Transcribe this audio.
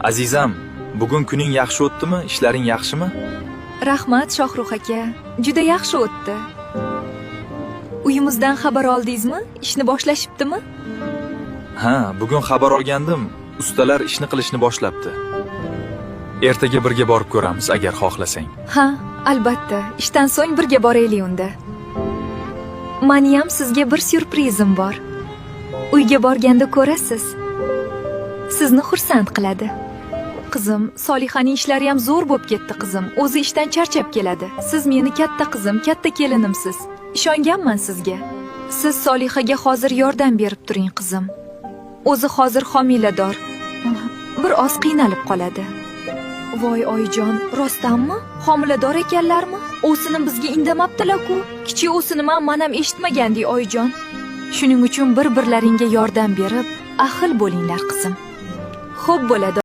Azizam, bugun kuning yaxshi o'tdimi? Ishlaring yaxshimi? Rahmat Shohruh aka, juda yaxshi o'tdi. Uyimizdan xabar oldingizmi? Ishni boshlashibdimi? Ha, bugun xabar olgandim. Ustalar ishni qilishni boshlabdi. Ertaga birga borib ko'ramiz agar xohlasang. Ha, albatta. Ishdan so'ng birga boraylik unda. Meni ham sizga bir syurprizim bor. Uyga borganda ko'rasiz. Sizni xursand qiladi. Qizim, Solihaning ishlari ham zo'r bo'lib ketdi qizim. O'zi ishdan charchab keladi. Siz meni katta qizim, katta kelinimsiz. Ishonganman sizga. Siz Solihaga hozir yordam berib turing qizim. O'zi hozir homilador. Bir oz qiynalib qoladi. Voy oyijon, rostdanmi? Homilador ekanlarmi? O'sini bizga indamabdilar-ku. Kichik o'sini men ham eshitmagandik oyijon. Shuning uchun bir-birlaringga yordam berib, ahil bo'linglar qizim. Xo'p bo'ladi.